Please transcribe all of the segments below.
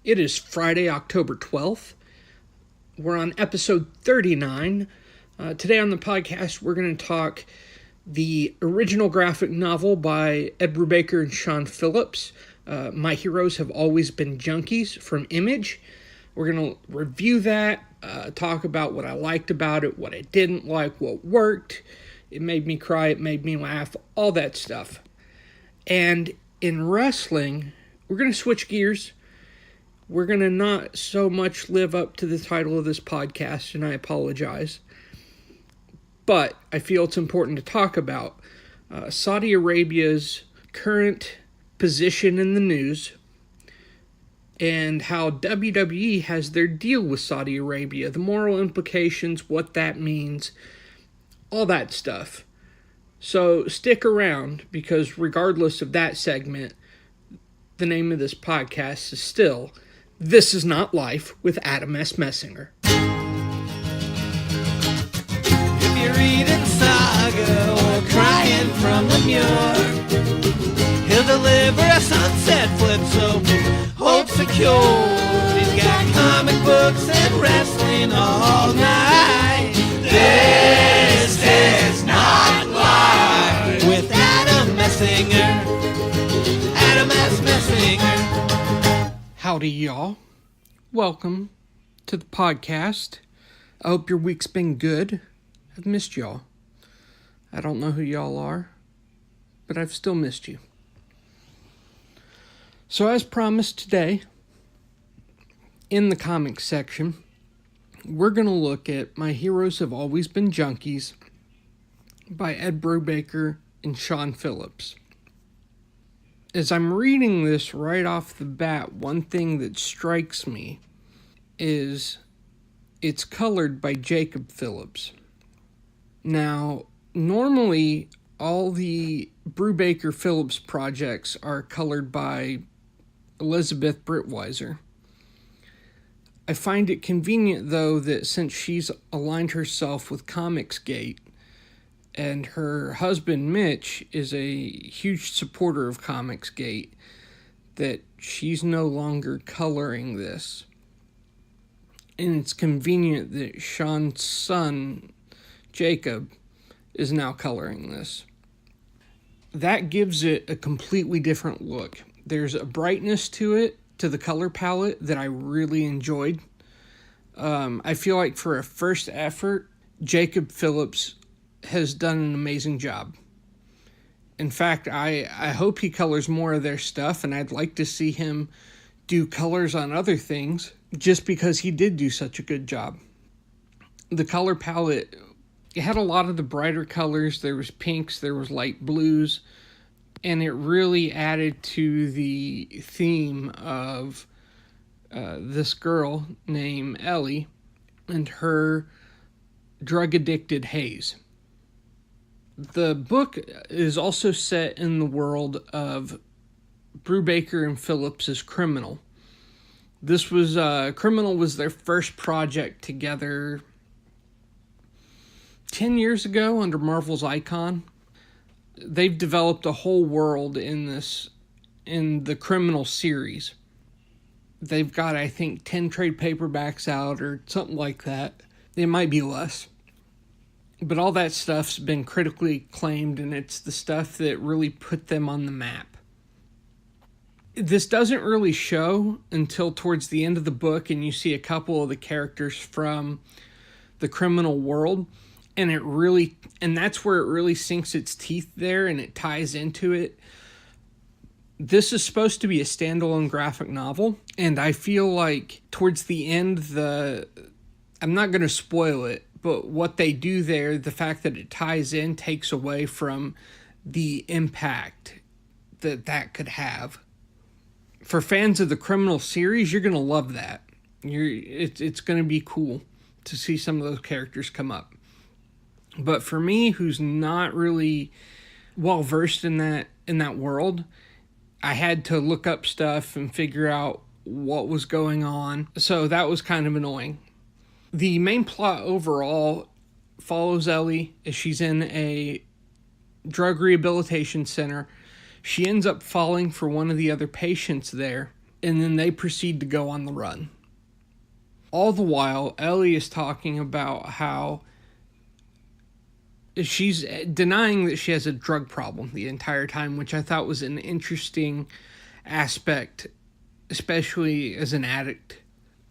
It is Friday, October 12th. We're on episode 39. Today on the podcast, we're going to talk the original graphic novel by Ed Brubaker and Sean Phillips, My Heroes Have Always Been Junkies, from Image. We're going to review that, talk about what I liked about it, what I didn't like, what worked. It made me cry, it made me laugh, all that stuff. And in wrestling, we're going to switch gears. We're going to not so much live up to the title of this podcast, and I apologize. But I feel it's important to talk about Saudi Arabia's current position in the news and how WWE has their deal with Saudi Arabia, the moral implications, what that means, all that stuff. So stick around, because regardless of that segment, the name of this podcast is still This Is Not Life with Adam S. Messinger. If you're reading saga or crying from the muir, he'll deliver a sunset flip, so hold secure. He's got comic books and wrestling all night. This is not life with Adam Messinger. Adam S. Messinger. Howdy, y'all. Welcome to the podcast. I hope your week's been good. I've missed y'all. I don't know who y'all are, but I've still missed you. So as promised today, in the comics section, we're going to look at My Heroes Have Always Been Junkies by Ed Brubaker and Sean Phillips. As I'm reading this right off the bat, one thing that strikes me is it's colored by Jacob Phillips. Now, normally all the Brubaker Phillips projects are colored by Elizabeth Brittweiser. I find it convenient, though, that since she's aligned herself with Comicsgate, and her husband, Mitch, is a huge supporter of Comicsgate, that she's no longer coloring this. And it's convenient that Sean's son, Jacob, is now coloring this. That gives it a completely different look. There's a brightness to it, to the color palette, that I really enjoyed. I feel like for a first effort, Jacob Phillips has done an amazing job. In fact, I hope he colors more of their stuff, and I'd like to see him do colors on other things, just because he did do such a good job. The color palette, it had a lot of the brighter colors. There was pinks, there was light blues, and it really added to the theme of this girl named Ellie and her drug-addicted Hayes. The book is also set in the world of Brubaker and Phillips' Criminal. This was, Criminal was their first project together 10 years ago under Marvel's Icon. They've developed a whole world in the Criminal series. They've got, I think, 10 trade paperbacks out or something like that. It might be less. But all that stuff's been critically acclaimed, and it's the stuff that really put them on the map. This doesn't really show until towards the end of the book, and you see a couple of the characters from the Criminal world, and that's where it really sinks its teeth there, and it ties into it. This is supposed to be a standalone graphic novel, and I feel like towards the end, I'm not going to spoil it, but what they do there, the fact that it ties in, takes away from the impact that could have. For fans of the Criminal series, you're going to love that. It's going to be cool to see some of those characters come up. But for me, who's not really well versed in that world, I had to look up stuff and figure out what was going on. So that was kind of annoying. The main plot overall follows Ellie as she's in a drug rehabilitation center. She ends up falling for one of the other patients there, and then they proceed to go on the run. All the while, Ellie is talking about how she's denying that she has a drug problem the entire time, which I thought was an interesting aspect, especially as an addict.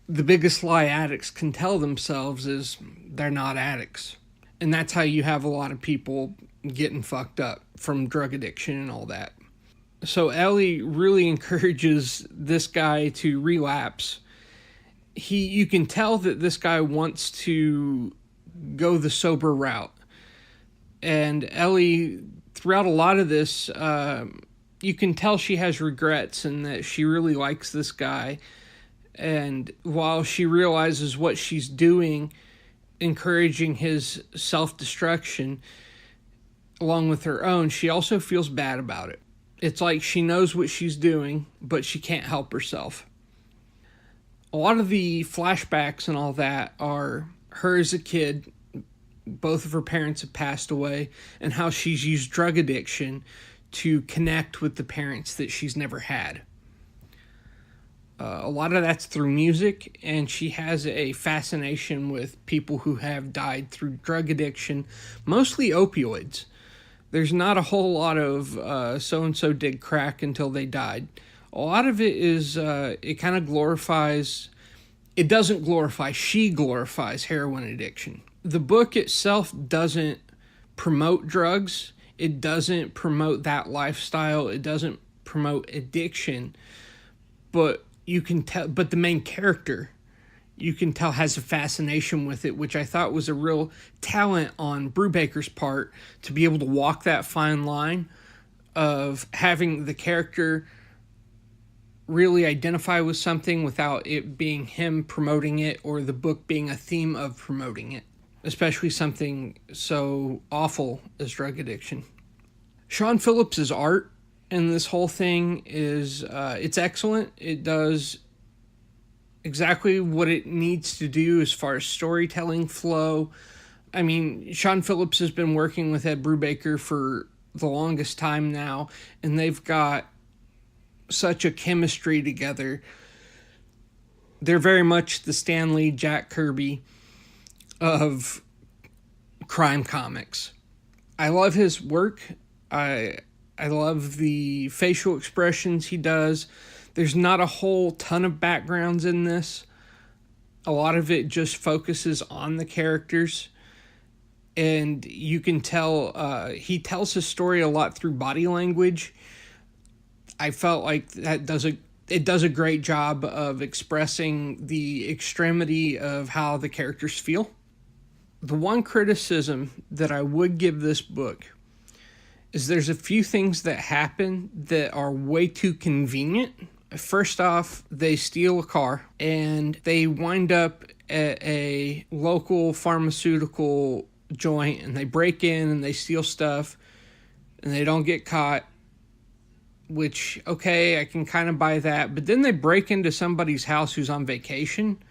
The biggest lie addicts can tell themselves is they're not addicts. And that's how you have a lot of people getting fucked up from drug addiction and all that. So Ellie really encourages this guy to relapse. You can tell that this guy wants to go the sober route. And Ellie, throughout a lot of this, you can tell she has regrets and that she really likes this guy. And while she realizes what she's doing, encouraging his self-destruction along with her own, she also feels bad about it. It's like she knows what she's doing, but she can't help herself. A lot of the flashbacks and all that are her as a kid. Both of her parents have passed away, and how she's used drug addiction to connect with the parents that she's never had. A lot of that's through music, and she has a fascination with people who have died through drug addiction, mostly opioids. There's not a whole lot of so-and-so did crack until they died. A lot of it is, it kind of glorifies, it doesn't glorify, she glorifies heroin addiction. The book itself doesn't promote drugs. It doesn't promote that lifestyle. It doesn't promote addiction. But you can tell, but the main character, you can tell, has a fascination with it, which I thought was a real talent on Brubaker's part, to be able to walk that fine line of having the character really identify with something without it being him promoting it or the book being a theme of promoting it, especially something so awful as drug addiction. Sean Phillips' art in this whole thing is, it's excellent. It does exactly what it needs to do as far as storytelling flow. I mean, Sean Phillips has been working with Ed Brubaker for the longest time now, and they've got such a chemistry together. They're very much the Stan Lee, Jack Kirby of crime comics. I love his work. I love the facial expressions he does. There's not a whole ton of backgrounds in this. A lot of it just focuses on the characters. And you can tell he tells his story a lot through body language. I felt like it does a great job of expressing the extremity of how the characters feel. The one criticism that I would give this book is there's a few things that happen that are way too convenient. First off, they steal a car and they wind up at a local pharmaceutical joint and they break in and they steal stuff and they don't get caught, which, okay, I can kind of buy that. But then they break into somebody's house who's on vacation,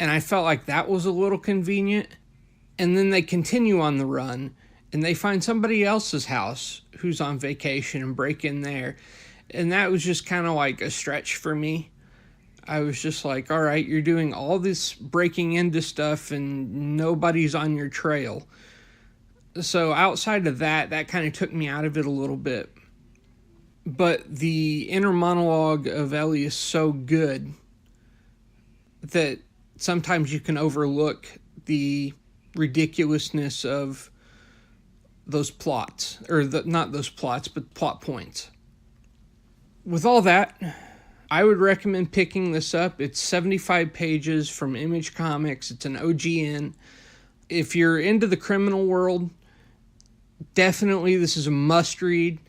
and I felt like that was a little convenient. And then they continue on the run and they find somebody else's house who's on vacation and break in there. And that was just kind of like a stretch for me. I was just like, all right, you're doing all this breaking into stuff and nobody's on your trail. So outside of that, that kind of took me out of it a little bit. But the inner monologue of Ellie is so good that sometimes you can overlook the ridiculousness of those plots, or not those plots, but plot points. With all that, I would recommend picking this up. It's 75 pages from Image Comics. It's an OGN. If you're into the criminal world, definitely this is a must-read.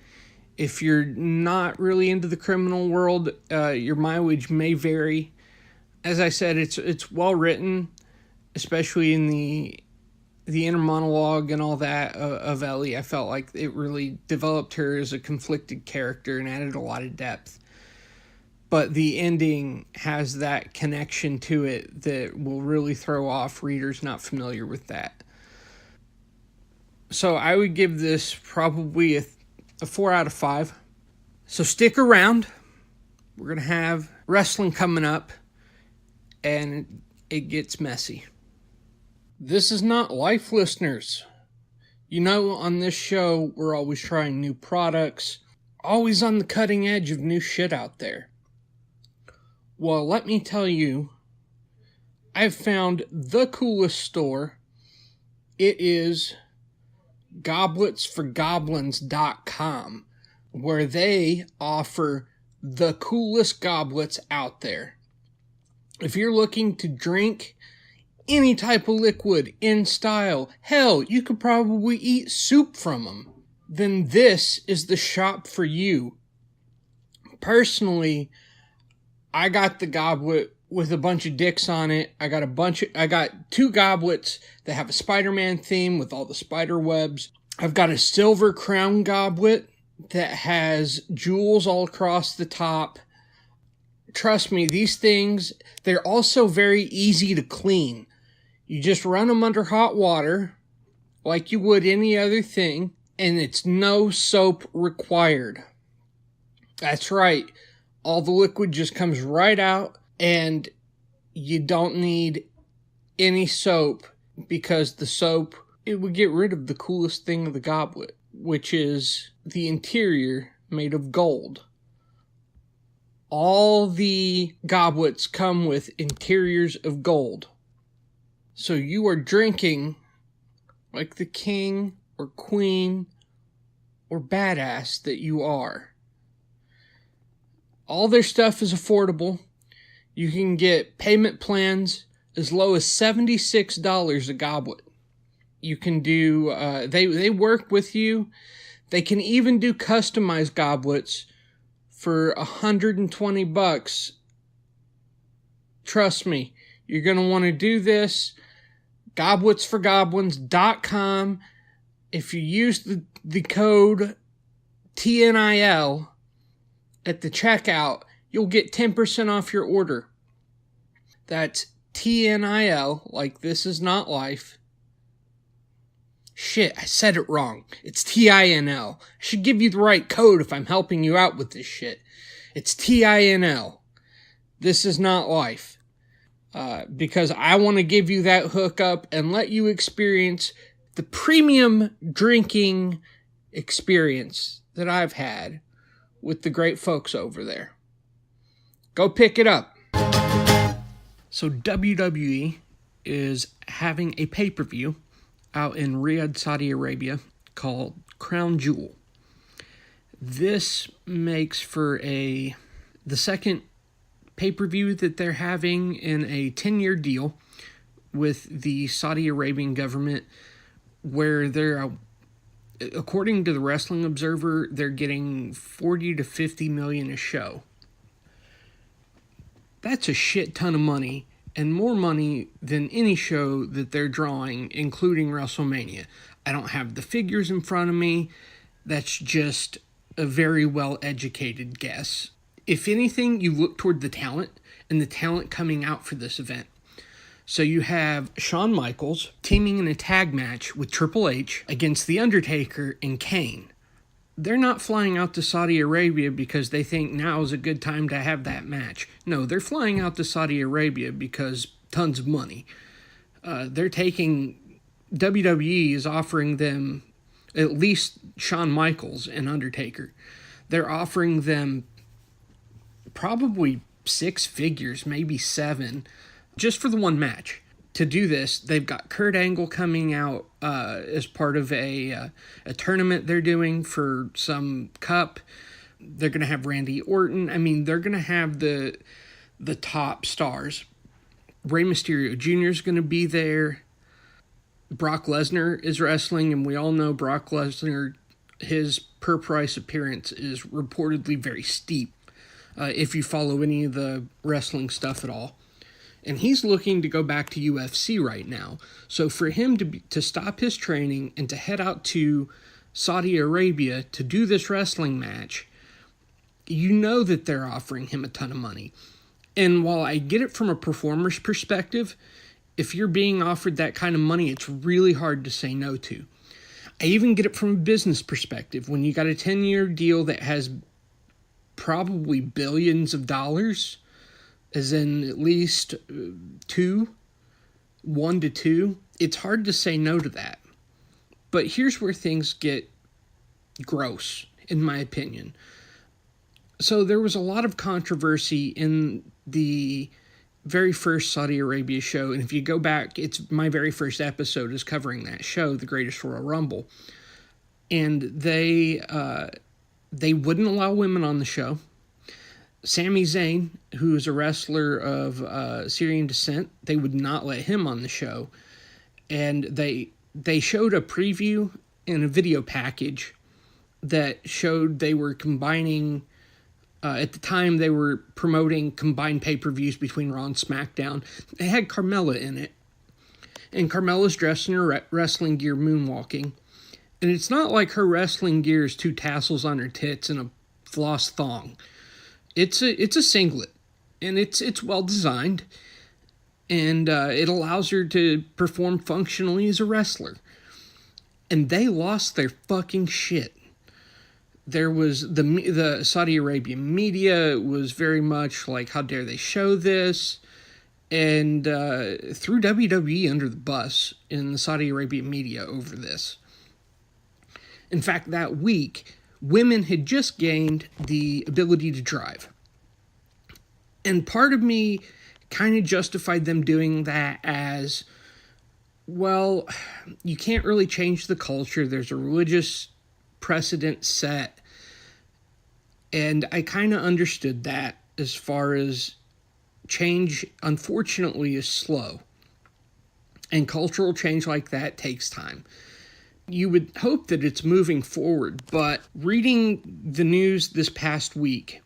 If you're not really into the criminal world, your mileage may vary. As I said, it's well written, especially in the inner monologue and all that of Ellie. I felt like it really developed her as a conflicted character and added a lot of depth. But the ending has that connection to it that will really throw off readers not familiar with that. So I would give this probably a 4 out of 5. So stick around. We're going to have wrestling coming up, and it gets messy. This is not life, listeners. You know, on this show, we're always trying new products, always on the cutting edge of new shit out there. Well, let me tell you, I've found the coolest store. It is gobletsforgoblins.com, where they offer the coolest goblets out there. If you're looking to drink any type of liquid in style, hell, you could probably eat soup from them, then this is the shop for you. Personally, I got the goblet with a bunch of dicks on it. I got 2 goblets that have a Spider-Man theme with all the spider webs. I've got a silver crown goblet that has jewels all across the top. Trust me, these things, they're also very easy to clean. You just run them under hot water like you would any other thing, and it's no soap required. That's right. All the liquid just comes right out, and you don't need any soap, because the soap, it would get rid of the coolest thing of the goblet, which is the interior made of gold. All the goblets come with interiors of gold. So you are drinking like the king or queen or badass that you are. All their stuff is affordable. You can get payment plans as low as $76 a goblet. You can do, they work with you. They can even do customized goblets for $120. Trust me, you're going to want to do this. Gobletsforgoblins.com. If you use the code TNIL at the checkout, you'll get 10% off your order. That's TNIL, like this is not life. Shit, I said it wrong. It's TINL. I should give you the right code if I'm helping you out with this shit. It's TINL. This is not life. Because I want to give you that hookup and let you experience the premium drinking experience that I've had with the great folks over there. Go pick it up. So WWE is having a pay-per-view out in Riyadh, Saudi Arabia called Crown Jewel. This makes for the second pay-per-view that they're having in a 10-year deal with the Saudi Arabian government, where they're, according to the Wrestling Observer, they're getting 40 to 50 million a show. That's a shit ton of money, and more money than any show that they're drawing, including WrestleMania. I don't have the figures in front of me. That's just a very well-educated guess. If anything, you look toward the talent, and the talent coming out for this event. So you have Shawn Michaels teaming in a tag match with Triple H against The Undertaker and Kane. They're not flying out to Saudi Arabia because they think now is a good time to have that match. No, they're flying out to Saudi Arabia because tons of money. WWE is offering them, at least Shawn Michaels and Undertaker, they're offering them probably 6 figures, maybe 7, just for the one match. To do this, they've got Kurt Angle coming out as part of a tournament they're doing for some cup. They're going to have Randy Orton. I mean, they're going to have the top stars. Rey Mysterio Jr. is going to be there. Brock Lesnar is wrestling, and we all know Brock Lesnar, his per-price appearance is reportedly very steep, if you follow any of the wrestling stuff at all. And he's looking to go back to UFC right now. So for him to stop his training and to head out to Saudi Arabia to do this wrestling match, you know that they're offering him a ton of money. And while I get it from a performer's perspective, if you're being offered that kind of money, it's really hard to say no to. I even get it from a business perspective. When you got a 10-year deal that has probably billions of dollars, as in at least 1 to 2. It's hard to say no to that. But here's where things get gross, in my opinion. So there was a lot of controversy in the very first Saudi Arabia show, and if you go back, it's my very first episode is covering that show, The Greatest Royal Rumble, and they wouldn't allow women on the show. Sami Zayn, who is a wrestler of Syrian descent, they would not let him on the show, and they showed a preview and a video package that showed they were combining. At the time, they were promoting combined pay-per-views between Raw and SmackDown. They had Carmella in it. And Carmella's dressed in her wrestling gear moonwalking. And it's not like her wrestling gear is 2 tassels on her tits and a floss thong. It's a singlet. And it's well designed. And it allows her to perform functionally as a wrestler. And they lost their fucking shit. There was the Saudi Arabian media was very much like, how dare they show this? And threw WWE under the bus in the Saudi Arabian media over this. In fact, that week, women had just gained the ability to drive. And part of me kind of justified them doing that as, well, you can't really change the culture. There's a religious precedent set. And I kind of understood that, as far as change, unfortunately, is slow. And cultural change like that takes time. You would hope that it's moving forward, but reading the news this past week,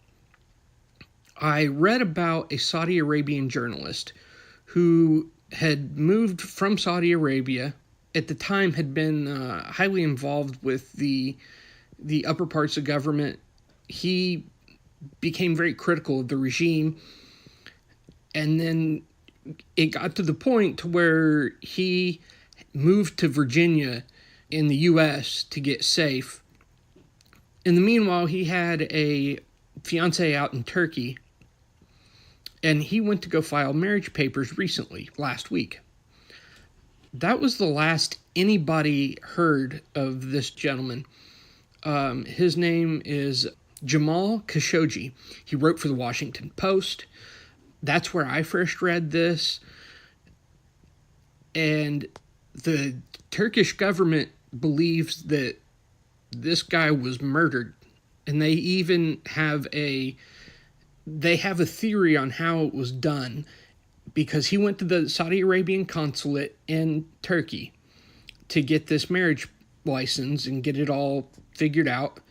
I read about a Saudi Arabian journalist who had moved from Saudi Arabia, at the time had been highly involved with the upper parts of government. He became very critical of the regime, and then it got to the point to where he moved to Virginia in the U.S. to get safe. In the meanwhile, he had a fiancée out in Turkey, and he went to go file marriage papers recently, last week. That was the last anybody heard of this gentleman. His name is Jamal Khashoggi. He wrote for the Washington Post. That's where I first read this. And the Turkish government believes that this guy was murdered. And they even have a theory on how it was done, because he went to the Saudi Arabian consulate in Turkey to get this marriage license and get it all figured out.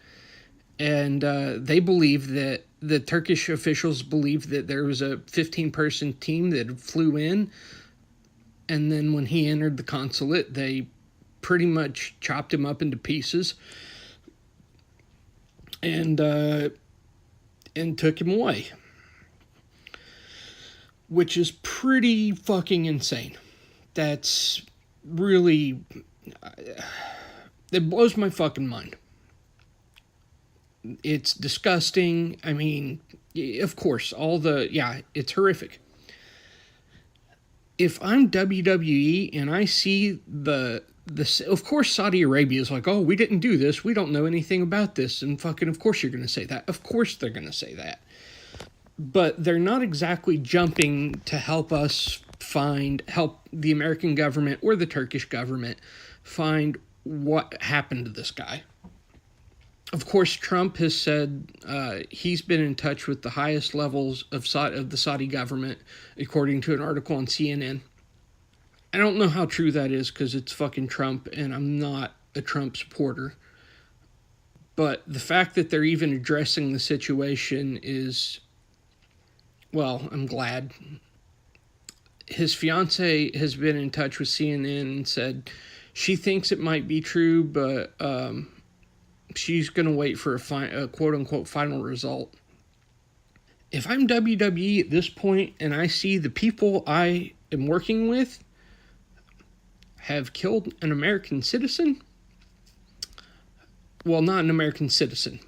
And they believe that the Turkish officials believe that there was a 15-person team that flew in. And then when he entered the consulate, they pretty much chopped him up into pieces and took him away. Which is pretty fucking insane. That's really... it blows my fucking mind. It's disgusting. I mean, of course, it's horrific. If I'm WWE and I see of course Saudi Arabia is like, oh, we didn't do this, we don't know anything about this, and fucking of course you're going to say that. Of course they're going to say that. But they're not exactly jumping to help the American government or the Turkish government find what happened to this guy. Of course, Trump has said he's been in touch with the highest levels of the Saudi government, according to an article on CNN. I don't know how true that is, because it's fucking Trump, and I'm not a Trump supporter. But the fact that they're even addressing the situation is, well, I'm glad. His fiancée has been in touch with CNN and said she thinks it might be true, but she's going to wait for a quote-unquote final result. If I'm WWE at this point and I see the people I am working with have killed an American citizen, well, not an American citizen,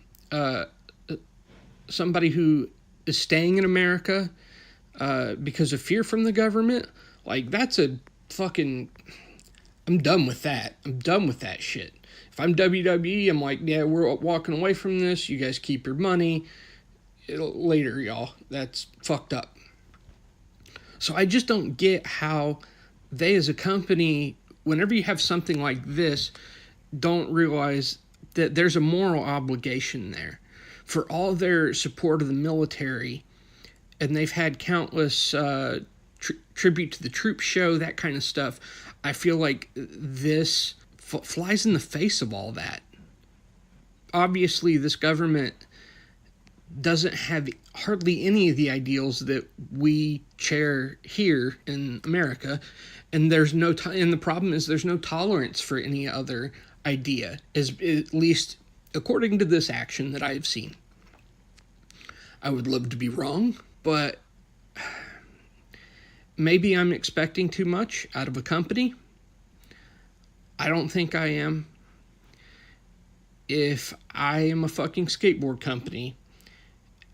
somebody who is staying in America because of fear from the government, like, that's a fucking... I'm done with that. I'm done with that shit. If I'm WWE, I'm like, yeah, we're walking away from this. You guys keep your money. Later, y'all. That's fucked up. So I just don't get how they, as a company, whenever you have something like this, don't realize that there's a moral obligation there. For all their support of the military, and they've had countless tribute to the troops show, that kind of stuff, I feel like this flies in the face of all that. Obviously, this government doesn't have hardly any of the ideals that we share here in America, and and the problem is there's no tolerance for any other idea, at least according to this action that I've seen. I would love to be wrong, but maybe I'm expecting too much out of a company. I don't think I am. If I am a fucking skateboard company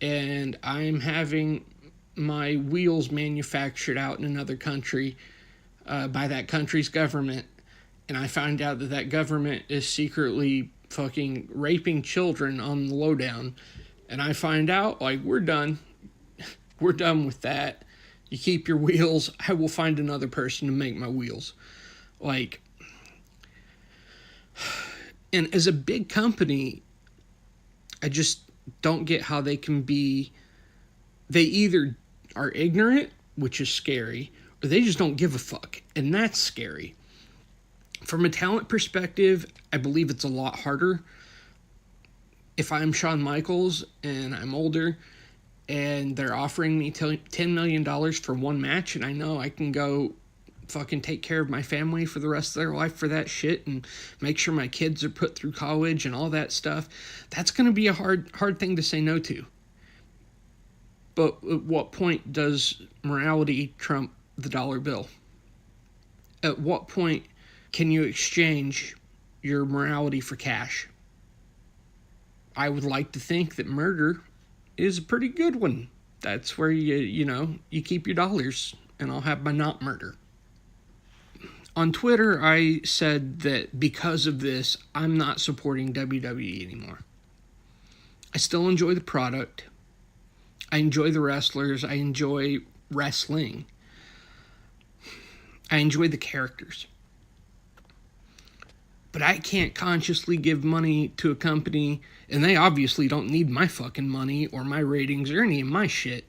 and I'm having my wheels manufactured out in another country by that country's government, and I find out that that government is secretly fucking raping children on the lowdown, and I find out, like, we're done. We're done with that. You keep your wheels. I will find another person to make my wheels. Like, and as a big company, I just don't get how they can be... They either are ignorant, which is scary, or they just don't give a fuck, and that's scary. From a talent perspective, I believe it's a lot harder. If I'm Shawn Michaels and I'm older and they're offering me $10 million for one match, and I know I can go fucking take care of my family for the rest of their life for that shit and make sure my kids are put through college and all that stuff, that's going to be a hard thing to say no to. But at what point does morality trump the dollar bill? At what point can you exchange your morality for cash? I would like to think that murder is a pretty good one. That's where you keep your dollars, and I'll have my not murder. On Twitter, I said that because of this, I'm not supporting WWE anymore. I still enjoy the product. I enjoy the wrestlers. I enjoy wrestling. I enjoy the characters. But I can't consciously give money to a company, and they obviously don't need my fucking money or my ratings or any of my shit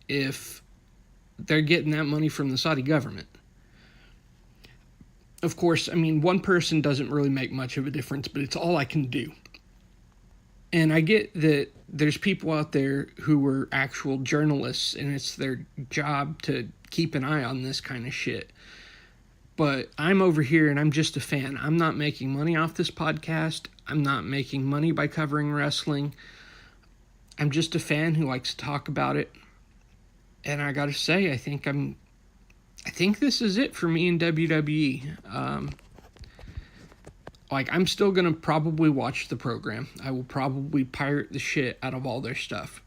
if they're getting that money from the Saudi government. Of course, I mean, one person doesn't really make much of a difference, but it's all I can do. And I get that there's people out there who are actual journalists, and it's their job to keep an eye on this kind of shit. But I'm over here and I'm just a fan. I'm not making money off this podcast. I'm not making money by covering wrestling. I'm just a fan who likes to talk about it. And I gotta say, I think this is it for me in WWE. I'm still gonna probably watch the program. I will probably pirate the shit out of all their stuff.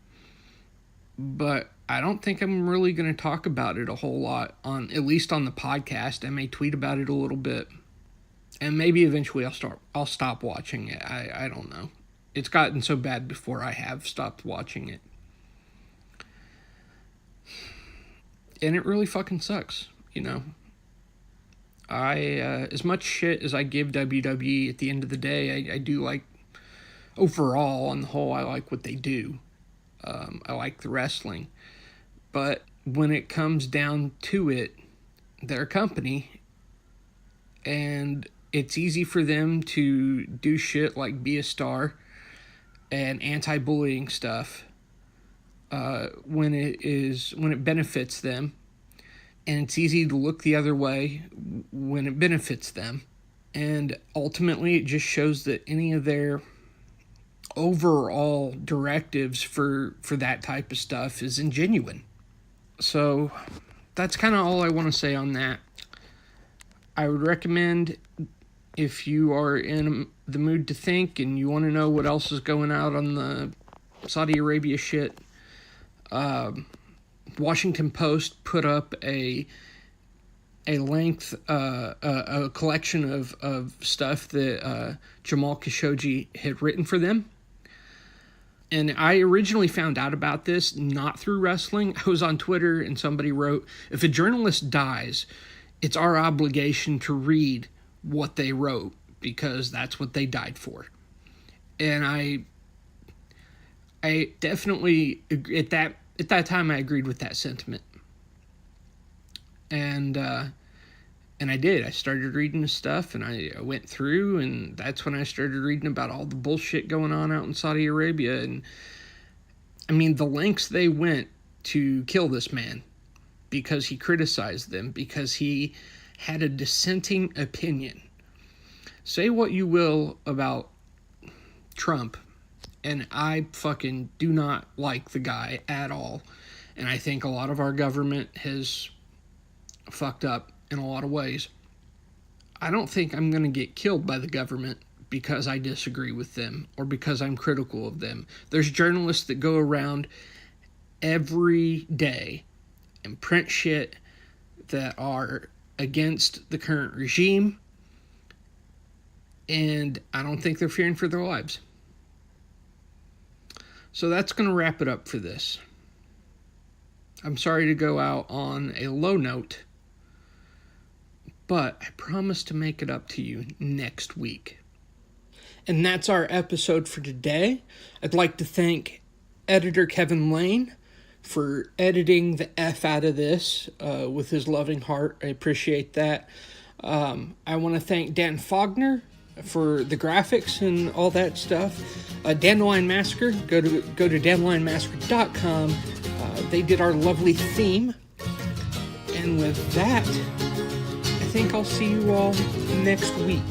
But I don't think I'm really going to talk about it a whole lot, at least on the podcast. I may tweet about it a little bit. And maybe eventually I'll stop watching it. I don't know. It's gotten so bad before I have stopped watching it. And it really fucking sucks, as much shit as I give WWE, at the end of the day, I do like, overall, on the whole, I like what they do. I like the wrestling. But when it comes down to it, they're a company, and it's easy for them to do shit like be a star and anti-bullying stuff when it benefits them, and it's easy to look the other way when it benefits them. And ultimately, it just shows that any of their overall directives for that type of stuff is ingenuine. So that's kind of all I want to say on that. I would recommend, if you are in the mood to think and you want to know what else is going out on the Saudi Arabia shit. Washington Post put up a collection of stuff that Jamal Khashoggi had written for them. And I originally found out about this not through wrestling. I was on Twitter and somebody wrote, if a journalist dies, it's our obligation to read what they wrote because that's what they died for. And I definitely, at that time, I agreed with that sentiment. And I did. I started reading the stuff, and I went through, and that's when I started reading about all the bullshit going on out in Saudi Arabia. And, I mean, the lengths they went to kill this man because he criticized them, because he had a dissenting opinion. Say what you will about Trump, and I fucking do not like the guy at all. And I think a lot of our government has fucked up in a lot of ways. I don't think I'm going to get killed by the government because I disagree with them or because I'm critical of them. There's journalists that go around every day and print shit that are against the current regime, and I don't think they're fearing for their lives. So that's going to wrap it up for this. I'm sorry to go out on a low note, but I promise to make it up to you next week. And that's our episode for today. I'd like to thank editor Kevin Lane for editing the F out of this with his loving heart. I appreciate that. I want to thank Dan Faughdner for the graphics and all that stuff. Dandelion Massacre, go to dandelionmassacre.com. They did our lovely theme. And with that, I think I'll see you all next week.